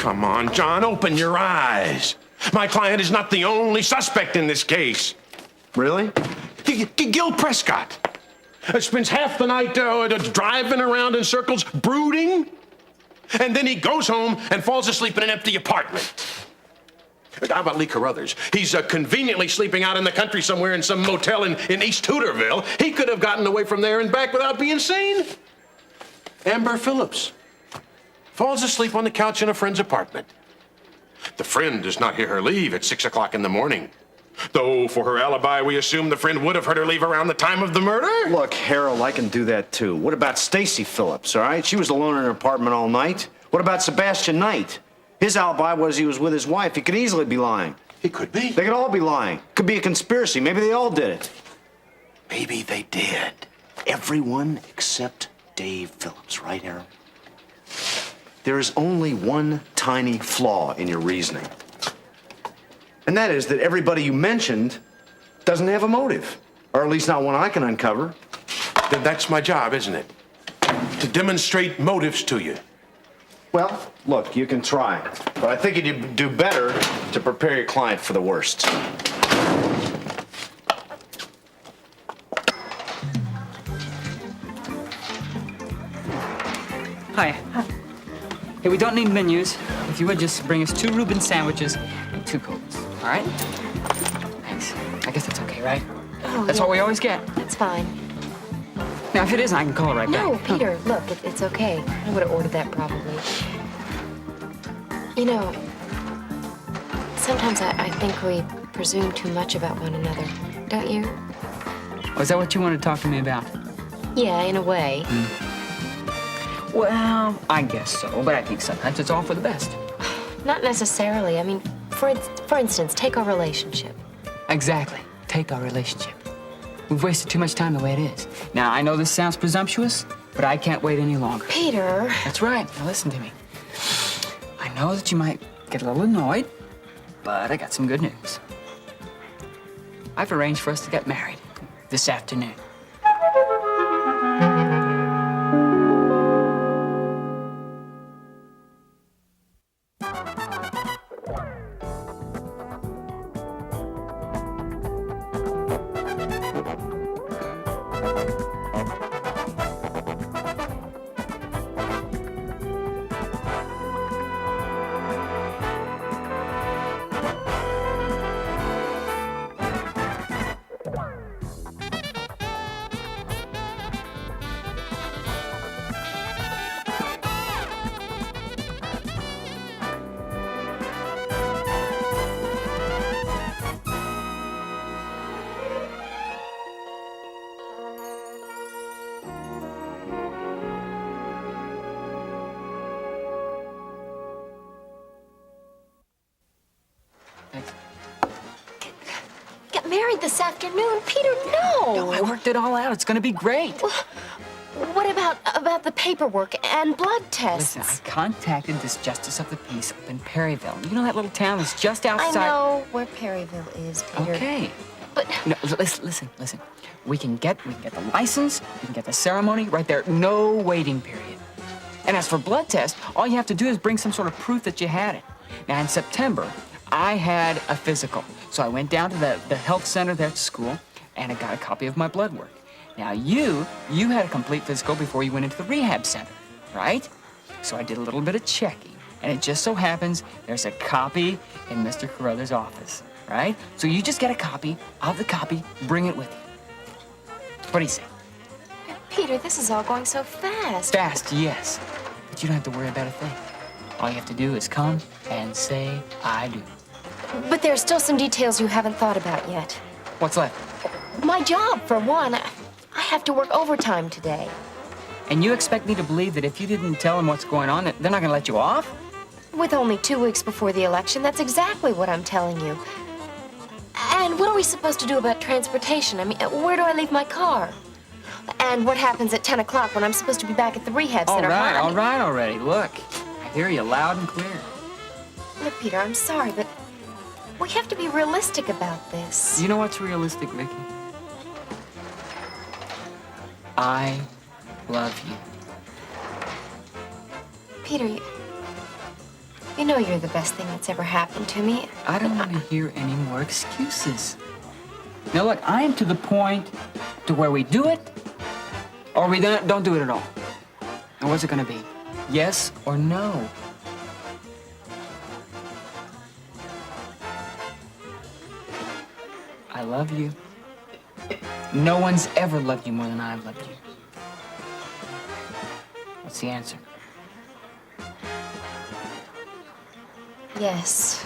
Come on, John, open your eyes. My client is not the only suspect in this case. Really? Gil Prescott spends half the night driving around in circles, brooding, and then he goes home and falls asleep in an empty apartment. How about Lee Carruthers? He's conveniently sleeping out in the country somewhere in some motel in East Hooterville. He could have gotten away from there and back without being seen. Amber Phillips falls asleep on the couch in a friend's apartment. The friend does not hear her leave at 6 o'clock in the morning. Though for her alibi, we assume the friend would have heard her leave around the time of the murder. Look, Harold, I can do that too. What about Stacy Phillips, all right? She was alone in her apartment all night. What about Sebastian Knight? His alibi was he was with his wife. He could easily be lying. He could be. They could all be lying. Could be a conspiracy. Maybe they all did it. Maybe they did. Everyone except Dave Phillips, right, Harold? There is only one tiny flaw in your reasoning. And that is that everybody you mentioned doesn't have a motive. Or at least not one I can uncover. Then that's my job, isn't it? To demonstrate motives to you. Well, look, you can try. But I think you'd do better to prepare your client for the worst. Hi. Hey, we don't need menus. If you would just bring us 2 Reuben sandwiches and 2 Cokes, all right? Thanks. I guess that's okay, right? Oh, that's yeah. what we always get. It's fine. Now, if it isn't, I can call it right back. No, Peter, look, it's okay. I would have ordered that probably. You know, sometimes I think we presume too much about one another, don't you? Oh, is that what you want to talk to me about? Yeah, in a way. Well, I guess so, but I think sometimes it's all for the best. Not necessarily. I mean, for instance, take our relationship. Exactly. Take our relationship. We've wasted too much time the way it is. Now, I know this sounds presumptuous, but I can't wait any longer. Peter. That's right. Now, listen to me. I know that you might get a little annoyed, but I got some good news. I've arranged for us to get married this afternoon. Get married this afternoon? Peter, no! No, I worked it all out. It's gonna be great. What about the paperwork and blood tests? Listen, I contacted this justice of the peace up in Perryville. You know that little town that's just outside? I know where Perryville is, Peter. Okay. But No, listen. We can get the license, we can get the ceremony right there. No waiting period. And as for blood tests, all you have to do is bring some sort of proof that you had it. Now, in September, I had a physical. So I went down to the health center there at school, and I got a copy of my blood work. Now, you had a complete physical before you went into the rehab center, right? So I did a little bit of checking, and it just so happens there's a copy in Mr. Carruthers' office, right? So you just get a copy of the copy, bring it with you. What do you say? Peter, this is all going so fast. Fast, yes. But you don't have to worry about a thing. All you have to do is come and say, I do. But there are still some details you haven't thought about yet. What's left? My job, for one. I have to work overtime today. And you expect me to believe that if you didn't tell them what's going on, that they're not going to let you off? With only 2 weeks before the election, that's exactly what I'm telling you. And what are we supposed to do about transportation? I mean, where do I leave my car? And what happens at 10 o'clock when I'm supposed to be back at the rehab center? All right already. Look, I hear you loud and clear. Look, Peter, I'm sorry, but we have to be realistic about this. You know what's realistic, Vicky? I love you. Peter, You know you're the best thing that's ever happened to me. I don't want to hear any more excuses. Now look, I am to the point to where we do it, or we don't do it at all. And what's it gonna be? Yes or no? I love you. No one's ever loved you more than I've loved you. What's the answer? Yes.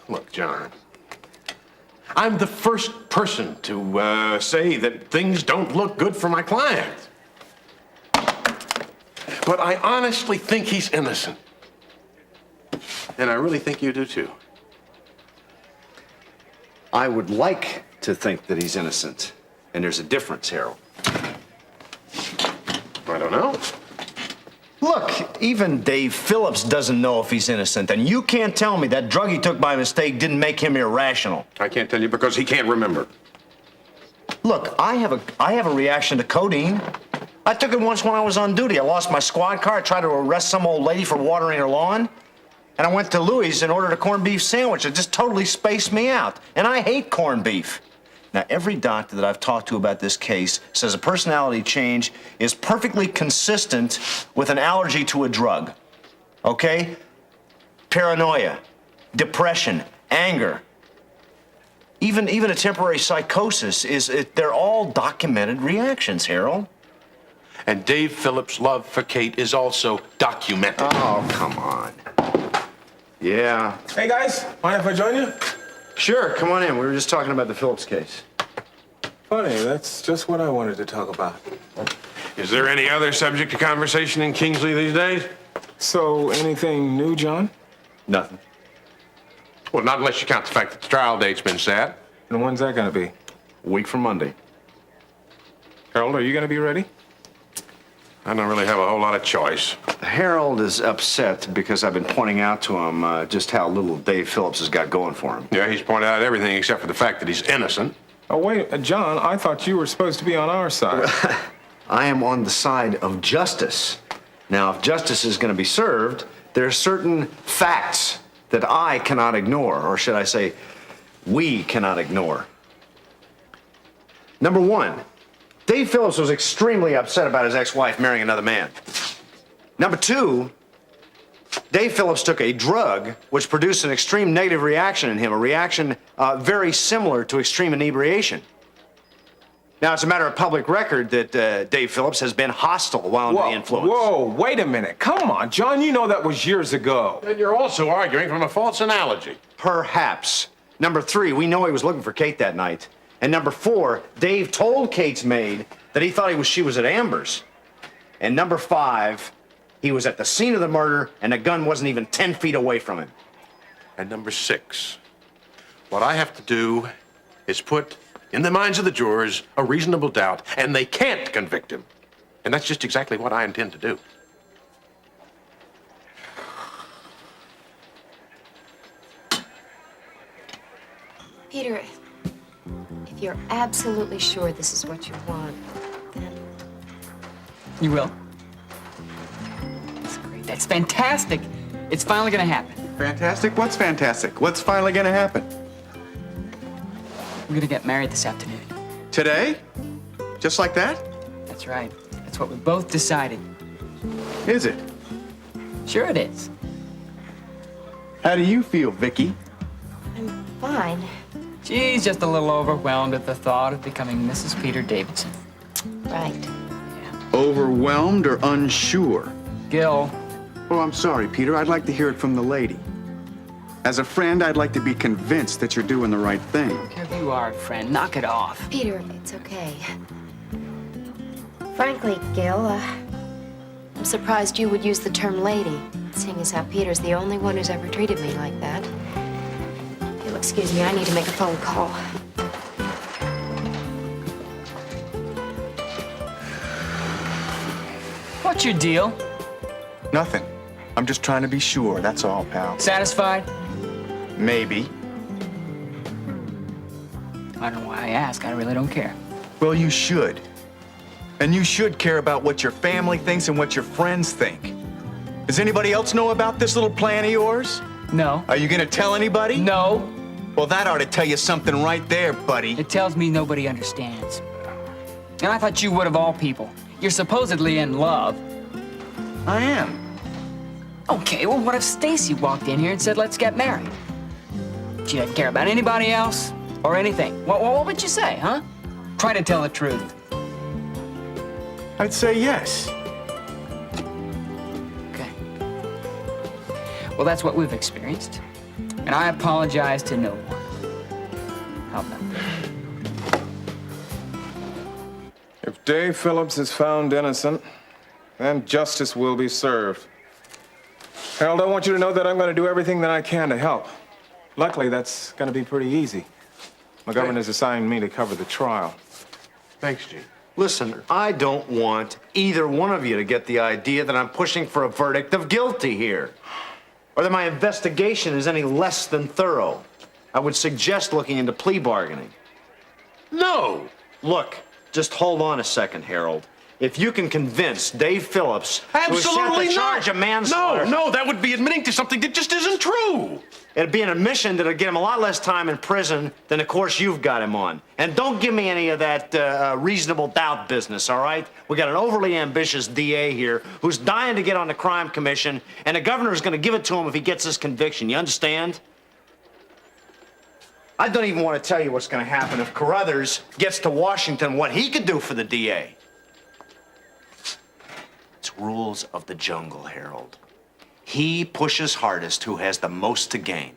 Look, John, I'm the first person to say that things don't look good for my client. But I honestly think he's innocent. And I really think you do too. I would like to think that he's innocent. And there's a difference, Harold. I don't know. Look, even Dave Phillips doesn't know if he's innocent, and you can't tell me that drug he took by mistake didn't make him irrational. I can't tell you because he can't remember. Look, I have a reaction to codeine. I took it once when I was on duty. I lost my squad car. I tried to arrest some old lady for watering her lawn. And I went to Louis and ordered a corned beef sandwich. It just totally spaced me out. And I hate corned beef. Now, every doctor that I've talked to about this case says a personality change is perfectly consistent with an allergy to a drug. Okay? Paranoia, depression, anger, even a temporary psychosis they're all documented reactions, Harold. And Dave Phillips' love for Kate is also documented. Oh, come on. Yeah. Hey guys, mind if I join you? Sure, come on in. We were just talking about the Phillips case. Funny, that's just what I wanted to talk about. Is there any other subject to conversation in Kingsley these days? So, anything new, John? Nothing. Well, not unless you count the fact that the trial date's been set. And when's that gonna be? A week from Monday. Harold, are you gonna be ready? I don't really have a whole lot of choice. Harold is upset because I've been pointing out to him just how little Dave Phillips has got going for him. Yeah, he's pointed out everything except for the fact that he's innocent. Oh, wait, John, I thought you were supposed to be on our side. I am on the side of justice. Now, if justice is going to be served, there are certain facts that I cannot ignore, or should I say, we cannot ignore. Number one, Dave Phillips was extremely upset about his ex-wife marrying another man. Number two, Dave Phillips took a drug which produced an extreme negative reaction in him, a reaction very similar to extreme inebriation. Now, it's a matter of public record that Dave Phillips has been hostile while under the influence. Whoa, wait a minute. Come on, John, you know that was years ago. And you're also arguing from a false analogy. Perhaps. Number three, we know he was looking for Kate that night. And number four, Dave told Kate's maid that he thought she was at Amber's. And number five, he was at the scene of the murder and the gun wasn't even 10 feet away from him. And number six, what I have to do is put in the minds of the jurors a reasonable doubt, and they can't convict him. And that's just exactly what I intend to do. Peter, if you're absolutely sure this is what you want, then You will? That's great. That's fantastic. It's finally gonna happen. Fantastic? What's fantastic? What's finally gonna happen? We're gonna get married this afternoon. Today? Just like that? That's right. That's what we both decided. Is it? Sure it is. How do you feel, Vicky? I'm fine. She's just a little overwhelmed at the thought of becoming Mrs. Peter Davidson. Right. Overwhelmed or unsure? Gil, Oh, I'm sorry, Peter. I'd like to hear it from the lady. As a friend, I'd like to be convinced that you're doing the right thing. if you are a friend, knock it off. Peter, it's okay. Frankly, Gil, I'm surprised you would use the term lady, seeing as how Peter's the only one who's ever treated me like that. If you'll excuse me, I need to make a phone call. What's your deal? Nothing. I'm just trying to be sure, that's all, pal. Satisfied? Maybe. I don't know why I ask. I really don't care. Well, you should. And you should care about what your family thinks and what your friends think. Does anybody else know about this little plan of yours? No. Are you gonna tell anybody? No. Well, that ought to tell you something right there, buddy. It tells me nobody understands. And I thought you would of all people. You're supposedly in love. I am. Okay, well, what if Stacy walked in here and said, let's get married? She doesn't care about anybody else or anything. What would you say, huh? Try to tell the truth. I'd say yes. Okay. Well, that's what we've experienced. And I apologize to no one. How about that? If Dave Phillips is found innocent, then justice will be served. Harold, I want you to know that I'm going to do everything that I can to help. Luckily, that's going to be pretty easy. My governor's assigned me to cover the trial. Thanks, Gene. Listen, I don't want either one of you to get the idea that I'm pushing for a verdict of guilty here, or that my investigation is any less than thorough. I would suggest looking into plea bargaining. No! Look, just hold on a second, Harold. If you can convince Dave Phillips who was set Absolutely to charge not! of manslaughter, No, that would be admitting to something that just isn't true! it'd be an admission that'd get him a lot less time in prison than the course you've got him on. And don't give me any of that reasonable doubt business, all right? We got an overly ambitious DA here who's dying to get on the crime commission, and the governor's gonna give it to him if he gets his conviction. You understand? I don't even want to tell you what's gonna happen if Carruthers gets to Washington, what he could do for the DA. It's rules of the jungle, Harold. He pushes hardest who has the most to gain.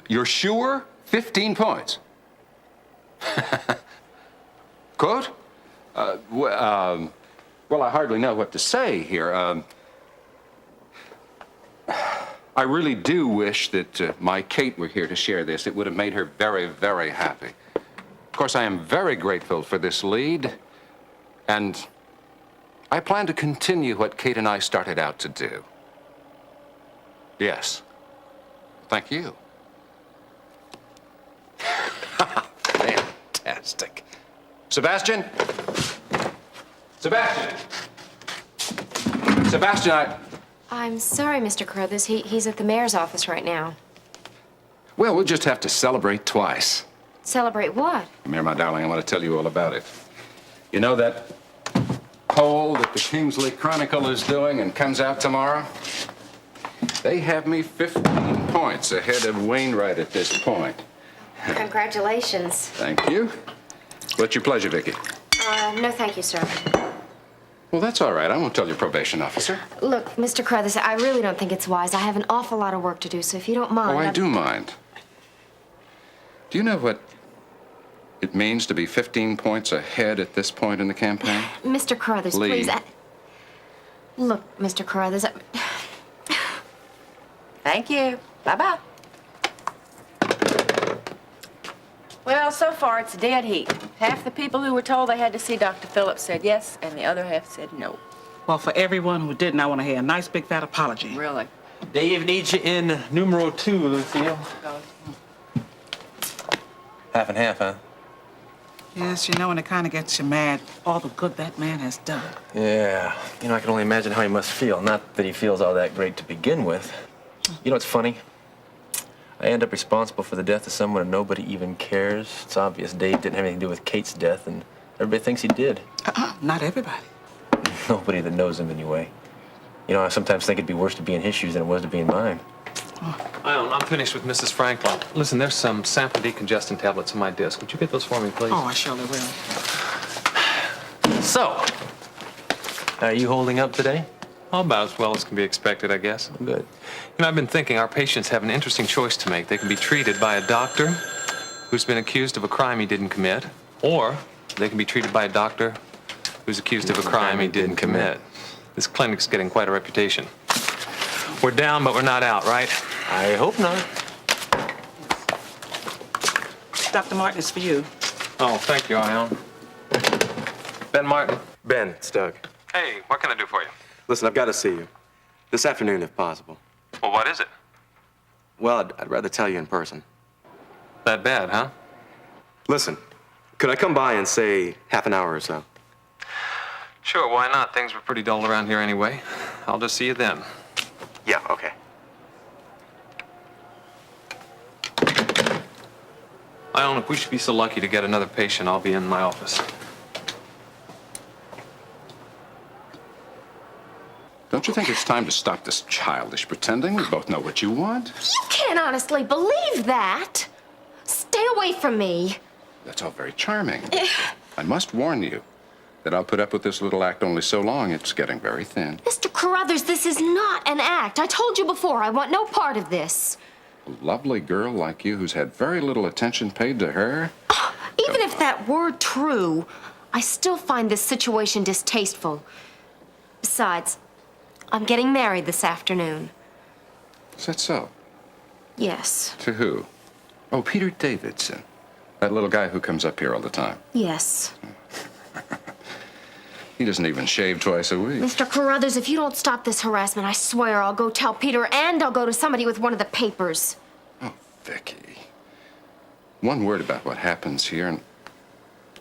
You're sure? 15 points. Quote? Well, I hardly know what to say here. I really do wish that my Kate were here to share this. It would have made her very, very happy. Of course, I am very grateful for this lead, and I plan to continue what Kate and I started out to do. Yes. Thank you. Fantastic. Sebastian? Sebastian! Sebastian, I'm sorry, Mr. Carruthers. He's at the mayor's office right now. Well, we'll just have to celebrate twice. Celebrate what? Mayor, my darling, I want to tell you all about it. You know that poll that the Kingsley Chronicle is doing and comes out tomorrow? They have me 15 points ahead of Wainwright at this point. Congratulations. Thank you. What's your pleasure, Vicky? No, thank you, sir. Well, that's all right. I won't tell your probation officer. Look, Mr. Carruthers, I really don't think it's wise. I have an awful lot of work to do, so if you don't mind... Oh, I do mind. Do you know what it means to be 15 points ahead at this point in the campaign? Mr. Carruthers, Lee. please... Look, Mr. Carruthers... Thank you. Bye-bye. Well, so far it's a dead heat. Half the people who were told they had to see Dr. Phillips said yes, and the other half said no. Well, for everyone who didn't, I want to hear a nice big fat apology. Really? Dave needs you in numero 2, Lucille. Half and half, huh? Yes, you know, and it kind of gets you mad, all the good that man has done. Yeah. You know, I can only imagine how he must feel. Not that he feels all that great to begin with. You know what's funny? I end up responsible for the death of someone and nobody even cares. It's obvious Dave didn't have anything to do with Kate's death, and everybody thinks he did. Not everybody. Nobody that knows him, anyway. You know, I sometimes think it'd be worse to be in his shoes than it was to be in mine. I'm finished with Mrs. Franklin. Listen, there's some sample decongestant tablets on my desk. Would you get those for me, please? Oh, I surely will. So, how are you holding up today? Oh, about as well as can be expected, I guess. Good. You know, I've been thinking our patients have an interesting choice to make. They can be treated by a doctor who's been accused of a crime he didn't commit, or they can be treated by a doctor who's accused of a crime he didn't commit. This clinic's getting quite a reputation. We're down, but we're not out, right? I hope not. Dr. Martin, it's for you. Oh, thank you, Ion. Ben Martin. Ben, it's Doug. Hey, what can I do for you? Listen, I've got to see you. This afternoon, if possible. Well, what is it? Well, I'd rather tell you in person. That bad, huh? Listen, could I come by in, say, half an hour or so? Sure, why not? Things were pretty dull around here anyway. I'll just see you then. Yeah, okay. Ione, if we should be so lucky to get another patient, I'll be in my office. Don't you think it's time to stop this childish pretending? We both know what you want. You can't honestly believe that. Stay away from me. That's all very charming. I must warn you that I'll put up with this little act only so long. It's getting very thin. Mr. Carruthers, this is not an act. I told you before, I want no part of this. A lovely girl like you who's had very little attention paid to her. Even if that were true, I still find this situation distasteful. Besides, I'm getting married this afternoon. Is that so? Yes. To who? Oh, Peter Davidson. That little guy who comes up here all the time. Yes. He doesn't even shave twice a week. Mr. Carruthers, if you don't stop this harassment, I swear I'll go tell Peter and I'll go to somebody with one of the papers. Oh, Vicky. One word about what happens here, and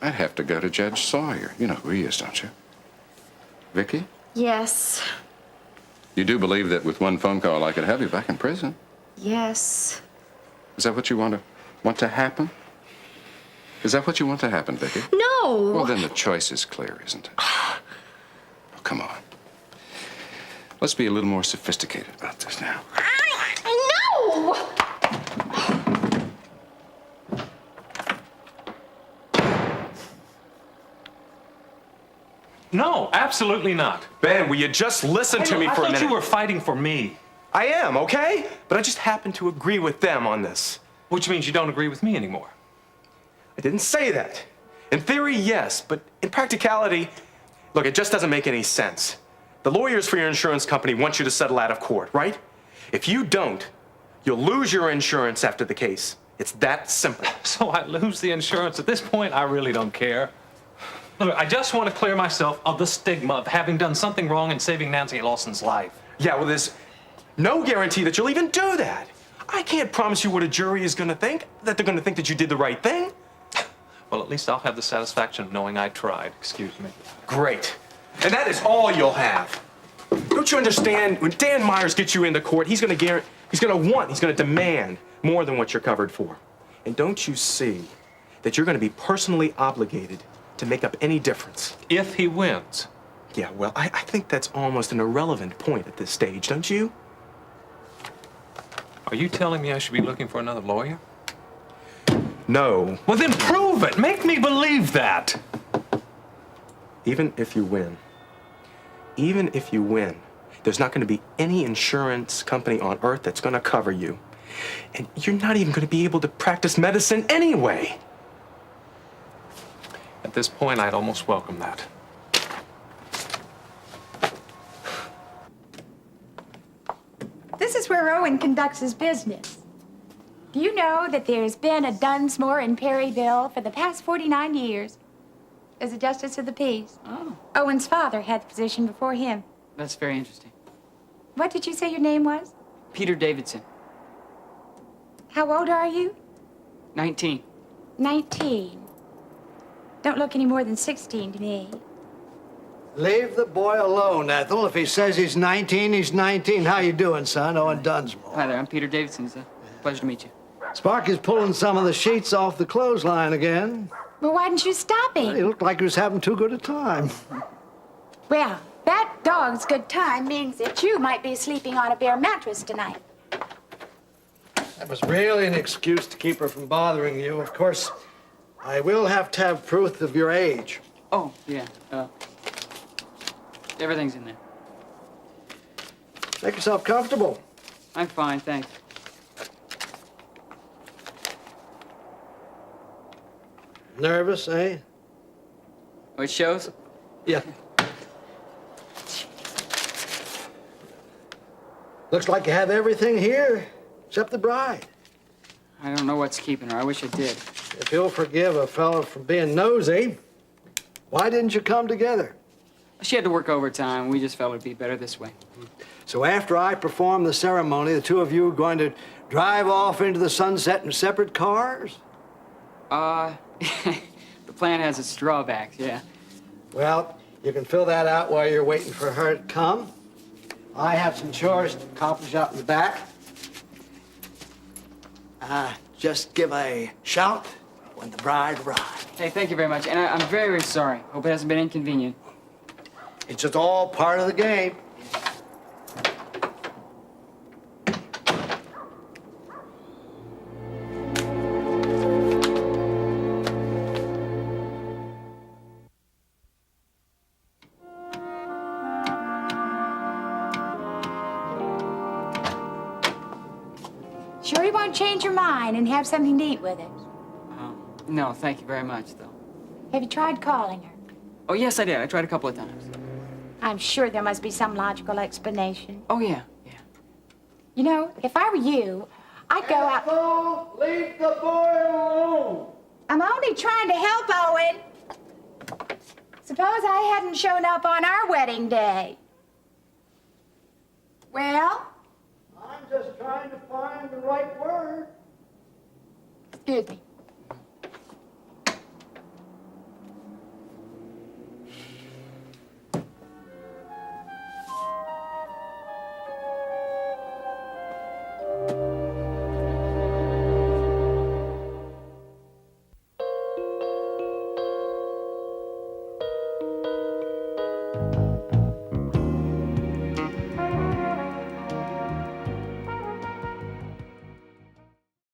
I'd have to go to Judge Sawyer. You know who he is, don't you? Vicky? Yes. You do believe that with one phone call I could have you back in prison? Yes. Is that what you want to happen? Is that what you want to happen, Vicky? No! Well, then the choice is clear, isn't it? Oh, come on. Let's be a little more sophisticated about this now. No! No, absolutely not. Ben, will you just listen to me for a minute? I thought you were fighting for me. I am, okay? But I just happen to agree with them on this. Which means you don't agree with me anymore. I didn't say that. In theory, yes, but in practicality, look, it just doesn't make any sense. The lawyers for your insurance company want you to settle out of court, right? If you don't, you'll lose your insurance after the case. It's that simple. So I lose the insurance. At this point, I really don't care. Look, I just want to clear myself of the stigma of having done something wrong and saving Nancy Lawson's life. Yeah, well, there's no guarantee that you'll even do that. I can't promise you what a jury is going to think, that they're going to think that you did the right thing. Well, at least I'll have the satisfaction of knowing I tried. Excuse me. Great. And that is all you'll have. Don't you understand? When Dan Myers gets you into court, he's going to demand more than what you're covered for. And don't you see that you're going to be personally obligated to make up any difference? If he wins. Yeah, well, I think that's almost an irrelevant point at this stage, don't you? Are you telling me I should be looking for another lawyer? No. Well, then prove it. Make me believe that. Even if you win, there's not going to be any insurance company on earth that's going to cover you. And you're not even going to be able to practice medicine anyway. At this point, I'd almost welcome that. This is where Owen conducts his business. Do you know that there's been a Dunsmore in Perryville for the past 49 years as a justice of the peace? Oh, Owen's father had the position before him. that's very interesting. What did you say your name was? Peter Davidson, How old are you? 19. 19. Don't look any more than 16 to me. Leave the boy alone, Ethel. If he says he's 19, he's 19. How you doing, son? Owen Dunsmore. Hi there, I'm Peter Davidson. It's a pleasure to meet you. Sparky's pulling some of the sheets off the clothesline again. Well, why didn't you stop He him? looked like he was having too good a time. Well, that dog's good time means that you might be sleeping on a bare mattress tonight. That was really an excuse to keep her from bothering you. Of course, I will have to have proof of your age. Oh, yeah. Everything's in there. Make yourself comfortable. I'm fine, thanks. Nervous, eh? Oh, it shows? Yeah. Looks like you have everything here, except the bride. I don't know what's keeping her. I wish I did. If you'll forgive a fellow for being nosy, why didn't you come together? She had to work overtime. We just felt it'd be better this way. So after I perform the ceremony, the two of you are going to Drive off into the sunset in separate cars? The plan has its drawbacks, yeah. Well, you can fill that out while you're waiting for her to come. I have some chores to accomplish out in the back. Just give a shout when the bride arrives. Hey, thank you very much, and I'm very, very sorry. Hope it hasn't been inconvenient. It's just all part of the game. Sure you won't change your mind and have something to eat with it? No, thank you very much, though. Have you tried calling her? Oh, yes, I did. I tried a couple of times. I'm sure there must be some logical explanation. Oh, yeah, yeah. You know, if I were you, I'd go out... Ethel, leave the boy alone! I'm only trying to help, Owen. Suppose I hadn't shown up on our wedding day. Well? I'm just trying to find the right word. Excuse me.